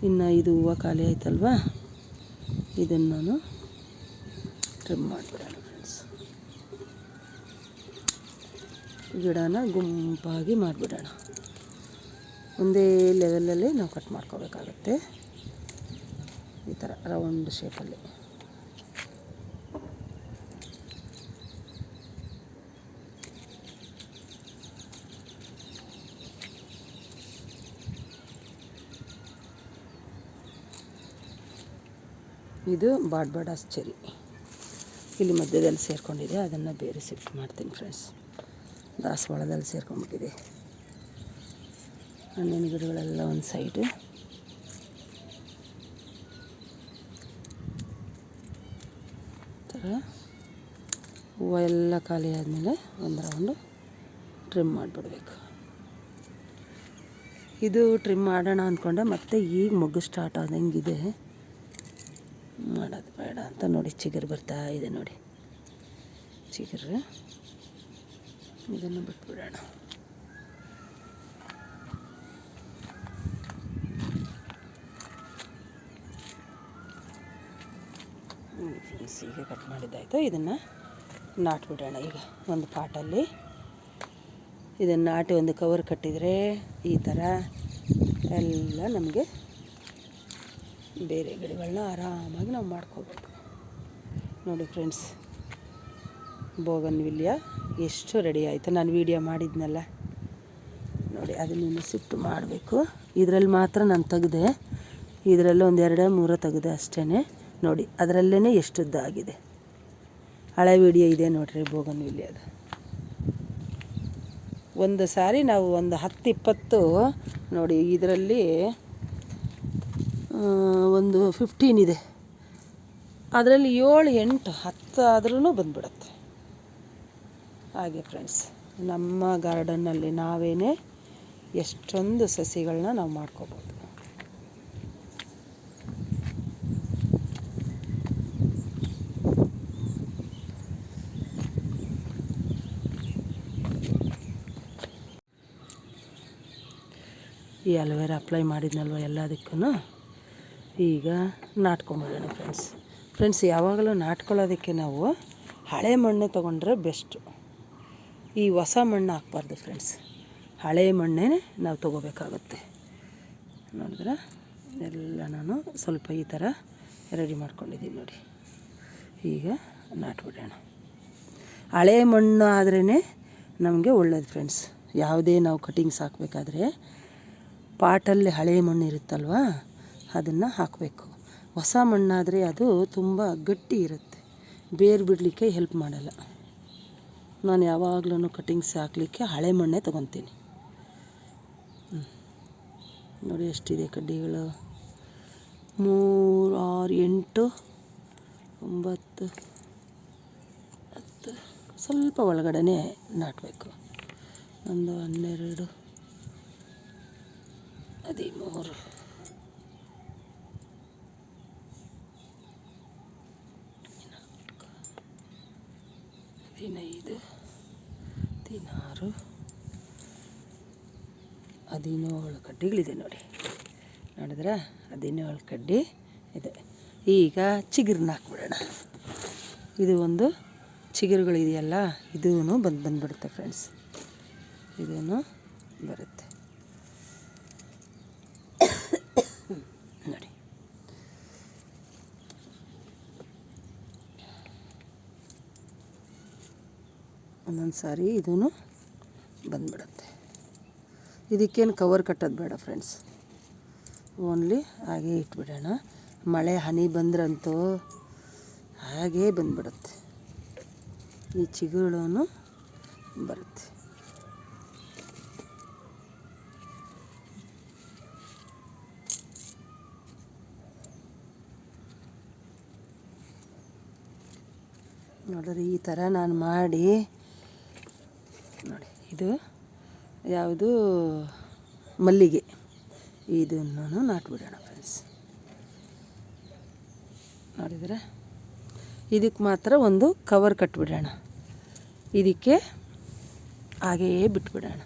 ಇನ್ನು ಇದು ಹೂವು ಖಾಲಿ ಆಯ್ತಲ್ವ, ಇದನ್ನು ನಾನು ಟ್ರಿಮ್ ಮಾಡಿಬಿಡೋಣ ಫ್ರೆಂಡ್ಸ್. ಗಿಡನ ಗುಂಪಾಗಿ ಮಾಡಿಬಿಡೋಣ. ಒಂದೇ ಲೆವೆಲಲ್ಲಿ ನಾವು ಕಟ್ ಮಾಡ್ಕೋಬೇಕಾಗತ್ತೆ, ಈ ಥರ ರೌಂಡ್ ಶೇಪಲ್ಲಿ. ಇದು ಬಾಡ್ಬಾಡಾಸ್ ಚೆರಿ ಇಲ್ಲಿ ಮಧ್ಯದಲ್ಲಿ ಸೇರಿಕೊಂಡಿದೆ, ಅದನ್ನು ಬೇರೆ ಶಿಫ್ಟ್ ಮಾಡ್ತೀನಿ ಫ್ರೆಂಡ್ಸ್. ದಾಸವಾಳದಲ್ಲಿ ಸೇರ್ಕೊಂಡ್ಬಿಟ್ಟಿದೆ. ಹಣ್ಣಿನ ಗಿಡಗಳೆಲ್ಲ ಒಂದು ಸೈಡು. ಥರ ಹೂವು ಎಲ್ಲ ಖಾಲಿ ಆದಮೇಲೆ ಒಂದು ರೌಂಡು ಟ್ರಿಮ್ ಮಾಡಿಬಿಡ್ಬೇಕು. ಇದು ಟ್ರಿಮ್ ಮಾಡೋಣ ಅಂದ್ಕೊಂಡೆ, ಮತ್ತೆ ಈಗ ಮೊಗ್ಗು ಸ್ಟಾರ್ಟ್ ಆದಂಗಿದೆ, ಮಾಡೋದು ಬೇಡ ಅಂತ ನೋಡಿ ಚಿಗುರು ಬರ್ತಾ ಇದೆ ನೋಡಿ. ಚಿಗುರು ಇದನ್ನು ಬಿಟ್ಬಿಡೋಣ. ಫ್ರೆಂಡ್ಸ್ ಈಗ ಕಟ್ ಮಾಡಿದ್ದಾಯಿತು. ಇದನ್ನು ನಾಟ್ಬಿಡೋಣ ಈಗ ಒಂದು ಪಾಟಲ್ಲಿ. ಇದನ್ನು ನಾಟಿ ಒಂದು ಕವರ್ ಕಟ್ಟಿದರೆ ಈ ಥರ ಎಲ್ಲ ನಮಗೆ ಬೇರೆ ಗಿಡಗಳನ್ನ ಆರಾಮಾಗಿ ನಾವು ಮಾಡ್ಕೋಬೋದು ನೋಡಿ ಫ್ರೆಂಡ್ಸ್. ಬೋಗನ್ವಿಲಿಯ ಎಷ್ಟು ರೆಡಿ ಆಯಿತು. ನಾನು ವೀಡಿಯೋ ಮಾಡಿದ್ನಲ್ಲ ನೋಡಿ, ಅದನ್ನು ಶಿಫ್ಟ್ ಮಾಡಬೇಕು. ಇದರಲ್ಲಿ ಮಾತ್ರ ನಾನು ತೆಗೆದೆ, ಇದರಲ್ಲಿ ಒಂದು 2-3 ತೆಗೆದೆ ಅಷ್ಟೇ ನೋಡಿ. ಅದರಲ್ಲೇ ಎಷ್ಟು ಉದ್ದ ಆಗಿದೆ. ಹಳೆ ವೀಡಿಯೋ ಇದೆ ನೋಡಿರಿ ಬೋಗನ್ವಿಲಿಯದು. ಒಂದು ಸಾರಿ ನಾವು ಒಂದು 10-20 ನೋಡಿ, ಇದರಲ್ಲಿ ಒಂದು 15 ಇದೆ, ಅದರಲ್ಲಿ 7-8 10 ಆದ್ರೂ ಬಂದ್ಬಿಡುತ್ತೆ. ಹಾಗೆ ಫ್ರೆಂಡ್ಸ್, ನಮ್ಮ ಗಾರ್ಡನ್ನಲ್ಲಿ ನಾವೇನೇ ಎಷ್ಟೊಂದು ಸಸಿಗಳನ್ನ ನಾವು ಮಾಡ್ಕೋಬೋದು. ಈ ಅಲೋವೆರಾ ಅಪ್ಲೈ ಮಾಡಿದ್ನಲ್ವ ಎಲ್ಲದಕ್ಕೂ, ಈಗ ನಾಟ್ಕೊಂಬಿಡೋಣ ಫ್ರೆಂಡ್ಸ್. ಯಾವಾಗಲೂ ನಾಟ್ಕೊಳ್ಳೋದಕ್ಕೆ ನಾವು ಹಳೆ ಮಣ್ಣು ತೊಗೊಂಡ್ರೆ ಬೆಸ್ಟು. ಈ ಹೊಸ ಮಣ್ಣು ಹಾಕ್ಬಾರ್ದು ಫ್ರೆಂಡ್ಸ್, ಹಳೆ ಮಣ್ಣೇ ನಾವು ತೊಗೋಬೇಕಾಗುತ್ತೆ. ನೋಡಿದ್ರೆ ಎಲ್ಲ ನಾನು ಸ್ವಲ್ಪ ಈ ಥರ ರೆಡಿ ಮಾಡ್ಕೊಂಡಿದ್ದೀನಿ ನೋಡಿ. ಈಗ ನಾಟ್ಬಿಡೋಣ. ಹಳೆ ಮಣ್ಣು ಆದ್ರೇ ನಮಗೆ ಒಳ್ಳೇದು ಫ್ರೆಂಡ್ಸ್. ಯಾವುದೇ ನಾವು ಕಟಿಂಗ್ಸ್ ಹಾಕಬೇಕಾದ್ರೆ ಪಾಟಲ್ಲಿ ಹಳೆ ಮಣ್ಣು ಇರುತ್ತಲ್ವ, ಅದನ್ನು ಹಾಕಬೇಕು. ಹೊಸ ಮಣ್ಣಾದರೆ ಅದು ತುಂಬ ಗಟ್ಟಿ ಇರುತ್ತೆ, ಬೇರು ಬಿಡಲಿಕ್ಕೆ ಹೆಲ್ಪ್ ಮಾಡಲ್ಲ. ನಾನು ಯಾವಾಗಲೂ ಕಟಿಂಗ್ಸ್ ಹಾಕಲಿಕ್ಕೆ ಹಳೆ ಮಣ್ಣೇ ತೊಗೊತೀನಿ. ನೋಡಿ ಎಷ್ಟಿದೆ ಕಡ್ಡಿಗಳು, 3, 6, 8, 9, 10. ಸ್ವಲ್ಪ ಒಳಗಡೆ ನಾಟಬೇಕು. 1, 12, 13, 15, 16, 17 ಕಡ್ಡಿಗಳಿದೆ ನೋಡಿ. ನೋಡಿದ್ರೆ 17 ಕಡ್ಡಿ ಇದೆ. ಈಗ ಚಿಗುರನ್ನ ಹಾಕ್ಬಿಡೋಣ. ಇದು ಒಂದು ಚಿಗುರುಗಳಿದೆಯಲ್ಲ, ಇದೂ ಬಂದುಬಿಡುತ್ತೆ ಫ್ರೆಂಡ್ಸ್. ಇದೂ ಬರುತ್ತೆ ನೋಡಿ. ಒಂದೊಂದು ಸಾರಿ ಇದೂ ಬಂದುಬಿಡುತ್ತೆ. ಇದಕ್ಕೇನು ಕವರ್ ಕಟ್ಟೋದು ಬೇಡ ಫ್ರೆಂಡ್ಸ್, ಓನ್ಲಿ ಹಾಗೇ ಇಟ್ಬಿಡೋಣ. ಮಳೆ ಹನಿ ಬಂದ್ರಂತೂ ಹಾಗೇ ಬಂದುಬಿಡುತ್ತೆ. ಈ ಚಿಗುರುಳೂ ಬರುತ್ತೆ. ನೋಡಿರಿ ಈ ಥರ ನಾನು ಮಾಡಿ ನೋಡಿ. ಇದು ಯಾವುದು ಮಲ್ಲಿಗೆ, ಇದನ್ನು ನಾಟ್ಬಿಡೋಣ ಫ್ರೆಂಡ್ಸ್. ನೋಡಿದರೆ ಇದಕ್ಕೆ ಮಾತ್ರ ಒಂದು ಕವರ್ ಕಟ್ಬಿಡೋಣ. ಇದಕ್ಕೆ ಹಾಗೆಯೇ ಬಿಟ್ಬಿಡೋಣ.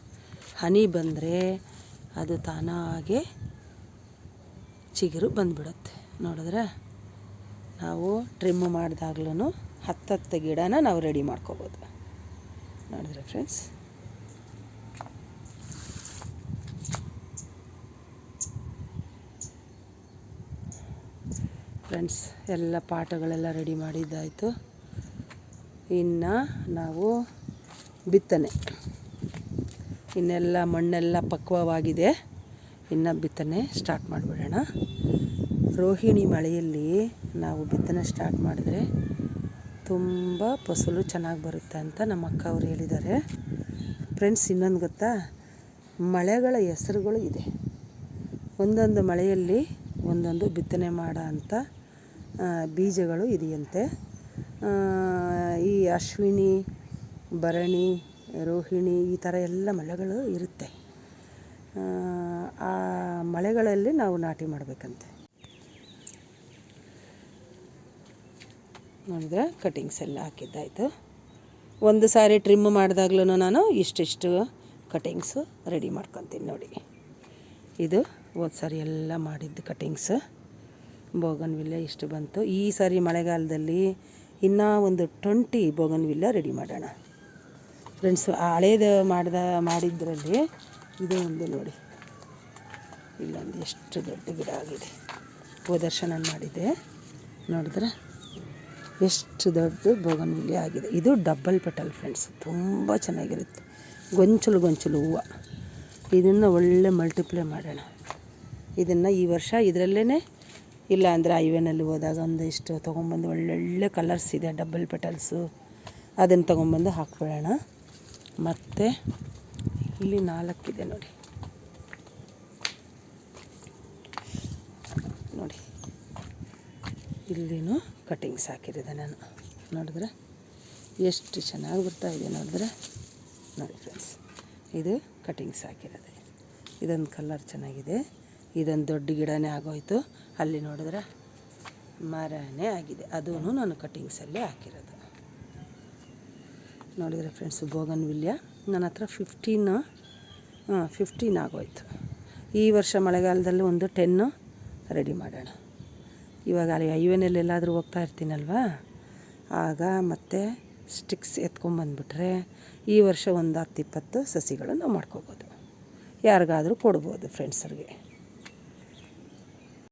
ಹನಿ ಬಂದರೆ ಅದು ತಾನಾಗೆ ಚಿಗುರು ಬಂದುಬಿಡುತ್ತೆ. ನೋಡಿದ್ರೆ ನಾವು ಟ್ರಿಮ್ ಮಾಡಿದಾಗ್ಲೂ 10 ಗಿಡನ ನಾವು ರೆಡಿ ಮಾಡ್ಕೋಬೋದು. ನೋಡಿದ್ರೆ ಫ್ರೆಂಡ್ಸ್, ಎಲ್ಲ ಪಾಟಗಳೆಲ್ಲ ರೆಡಿ ಮಾಡಿದ್ದಾಯಿತು. ಇನ್ನು ನಾವು ಬಿತ್ತನೆ, ಇನ್ನೆಲ್ಲ ಮಣ್ಣೆಲ್ಲ ಪಕ್ವವಾಗಿದೆ. ಇನ್ನು ಬಿತ್ತನೆ ಸ್ಟಾರ್ಟ್ ಮಾಡಿಬಿಡೋಣ. ರೋಹಿಣಿ ಮಳೆಯಲ್ಲಿ ನಾವು ಬಿತ್ತನೆ ಸ್ಟಾರ್ಟ್ ಮಾಡಿದ್ರೆ ತುಂಬ ಫಸಲು ಚೆನ್ನಾಗಿ ಬರುತ್ತೆ ಅಂತ ನಮ್ಮ ಅಕ್ಕ ಅವರು ಹೇಳಿದ್ದಾರೆ ಫ್ರೆಂಡ್ಸ್. ಇನ್ನೊಂದು ಗೊತ್ತಾ, ಮಳೆಗಳ ಹೆಸರುಗಳು ಇದೆ. ಒಂದೊಂದು ಮಳೆಯಲ್ಲಿ ಒಂದೊಂದು ಬಿತ್ತನೆ ಮಾಡೋ ಅಂಥ ಬೀಜಗಳು ಇದೆಯಂತೆ. ಈ ಅಶ್ವಿನಿ, ಭರಣಿ, ರೋಹಿಣಿ ಈ ಥರ ಎಲ್ಲ ಮಳೆಗಳು ಇರುತ್ತೆ. ಆ ಮಳೆಗಳಲ್ಲಿ ನಾವು ನಾಟಿ ಮಾಡಬೇಕಂತೆ. ನೋಡಿದ್ರೆ ಕಟಿಂಗ್ಸ್ ಎಲ್ಲ ಹಾಕಿದ್ದಾಯಿತು. ಒಂದು ಸಾರಿ ಟ್ರಿಮ್ ಮಾಡಿದಾಗ್ಲೂ ನಾನು ಇಷ್ಟಿಷ್ಟು ಕಟಿಂಗ್ಸು ರೆಡಿ ಮಾಡ್ಕೊತೀನಿ ನೋಡಿ. ಇದು ಹೋದ ಸಾರಿ ಎಲ್ಲ ಮಾಡಿದ್ದು ಕಟಿಂಗ್ಸ್. ಬೋಗನ್ವಿಲ್ಲ ಇಷ್ಟು ಬಂತು. ಈ ಸಾರಿ ಮಳೆಗಾಲದಲ್ಲಿ ಇನ್ನೂ ಒಂದು 20 ಬೋಗನ್ವಿಲ್ಲ ರೆಡಿ ಮಾಡೋಣ ಫ್ರೆಂಡ್ಸ್. ಹಳೇದು ಮಾಡಿದ್ರಲ್ಲಿ ಇದು ಒಂದು ನೋಡಿ, ಇಲ್ಲೊಂದು ಎಷ್ಟು ದೊಡ್ಡ ಗಿಡ ಆಗಿದೆ. ಹೋದ ವರ್ಷ ನಾನು ಮಾಡಿದ್ದೆ. ನೋಡಿದ್ರೆ ಎಷ್ಟು ದೊಡ್ಡ ಬೋಗನ್ವಿಲ್ಲ ಆಗಿದೆ. ಇದು ಡಬಲ್ ಪೆಟಲ್ ಫ್ರೆಂಡ್ಸ್, ತುಂಬ ಚೆನ್ನಾಗಿರುತ್ತೆ. ಗೊಂಚಲು ಹೂವು. ಇದನ್ನು ಒಳ್ಳೆ ಮಲ್ಟಿಪ್ಲೈ ಮಾಡೋಣ. ಇದನ್ನು ಈ ವರ್ಷ ಇದರಲ್ಲೇ, ಇಲ್ಲ ಅಂದರೆ ಹೈವೇನಲ್ಲಿ ಹೋದಾಗ ಒಂದಿಷ್ಟು ತೊಗೊಂಬಂದು ಒಳ್ಳೊಳ್ಳೆ ಕಲರ್ಸ್ ಇದೆ ಡಬಲ್ ಪೆಟಲ್ಸು, ಅದನ್ನು ತೊಗೊಂಬಂದು ಹಾಕ್ಬಿಡೋಣ. ಮತ್ತು ಇಲ್ಲಿ 4 ಇದೆ ನೋಡಿ. ನೋಡಿ ಇಲ್ಲಿನೂ ಕಟಿಂಗ್ಸ್ ಹಾಕಿರಿದೆ ನಾನು. ನೋಡಿದ್ರೆ ಎಷ್ಟು ಚೆನ್ನಾಗಿ ಬರ್ತಾಯಿದೆ ನೋಡಿದ್ರೆ. ನೋಡಿ ಫ್ರೆಂಡ್ಸ್, ಇದು ಕಟಿಂಗ್ಸ್ ಹಾಕಿರೋದೆ. ಇದೊಂದು ಕಲರ್ ಚೆನ್ನಾಗಿದೆ. ಇದೊಂದು ದೊಡ್ಡ ಗಿಡನೇ ಆಗೋಯ್ತು. ಅಲ್ಲಿ ನೋಡಿದ್ರೆ ಮರನೇ ಆಗಿದೆ. ಅದೂ ನಾನು ಕಟಿಂಗ್ಸಲ್ಲೇ ಹಾಕಿರೋದು. ನೋಡಿದರೆ ಫ್ರೆಂಡ್ಸ್, ಬೋಗನ್ವಿಲ್ಯ ನನ್ನ ಹತ್ರ 15 ಆಗೋಯ್ತು. ಈ ವರ್ಷ ಮಳೆಗಾಲದಲ್ಲಿ ಒಂದು 10 ರೆಡಿ ಮಾಡೋಣ. ಇವಾಗ ಅಲ್ಲಿ ಹೈವೇನಲ್ಲೆಲ್ಲಾದರೂ ಹೋಗ್ತಾ ಇರ್ತೀನಲ್ವ, ಆಗ ಮತ್ತೆ ಸ್ಟಿಕ್ಸ್ ಎತ್ಕೊಂಬಂದುಬಿಟ್ರೆ ಈ ವರ್ಷ ಒಂದು 10-20 ಸಸಿಗಳನ್ನು ಮಾಡ್ಕೋಬೋದು. ಯಾರಿಗಾದರೂ ಕೊಡ್ಬೋದು ಫ್ರೆಂಡ್ಸರಿಗೆ.